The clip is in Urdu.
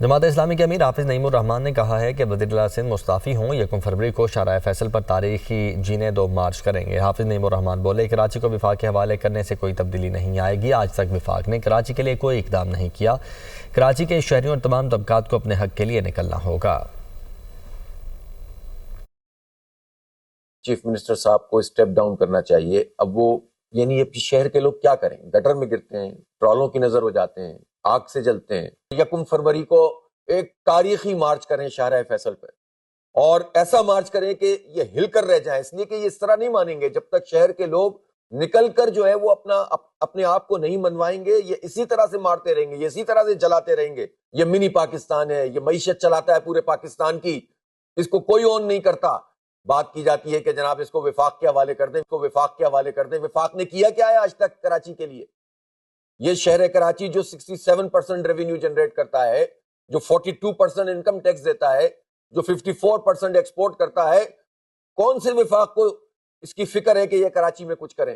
جماعت اسلامی کے امیر حافظ نعیم الرحمان نے کہا ہے کہ وزیراعلیٰ سندھ مستعفی ہوں 1 فروری کو شارع فیصل پر تاریخی جینے دو مارچ کریں گے۔ حافظ نعیم الرحمان بولے کراچی کو وفاق کے حوالے کرنے سے کوئی تبدیلی نہیں آئے گی۔ آج تک وفاق نے کراچی کے لیے کوئی اقدام نہیں کیا۔ کراچی کے شہریوں اور تمام طبقات کو اپنے حق کے لیے نکلنا ہوگا۔ چیف منسٹر صاحب کو اسٹیپ ڈاؤن کرنا چاہیے۔ اب وہ یعنی شہر کے لوگ کیا کریں؟ گٹر میں گرتے ہیں، ٹرالوں کی نظر ہو جاتے ہیں، آگ سے جلتے ہیں۔ 1 فروری کو ایک تاریخی مارچ کریں شارع فیصل پہ، اور ایسا مارچ کریں کہ یہ ہل کر رہ جائیں، اس لیے کہ یہ اس طرح نہیں مانیں گے جب تک شہر کے لوگ نکل کر جو ہے وہ اپنے آپ کو نہیں منوائیں گے۔ یہ اسی طرح سے مارتے رہیں گے، یہ اسی طرح سے جلاتے رہیں گے۔ یہ منی پاکستان ہے، یہ معیشت چلاتا ہے پورے پاکستان کی، اس کو کوئی اون نہیں کرتا۔ بات کی جاتی ہے کہ جناب اس کو وفاق کے حوالے کر دیں، اس کو وفاق کے حوالے کر دیں۔ وفاق نے کیا کیا ہے آج تک کراچی کے لیے؟ یہ شہر کراچی جو 67% ریونیو جنریٹ کرتا ہے، جو 42% انکم ٹیکس دیتا ہے، جو 54% ایکسپورٹ کرتا ہے، کون سے وفاق کو اس کی فکر ہے کہ یہ کراچی میں کچھ کریں؟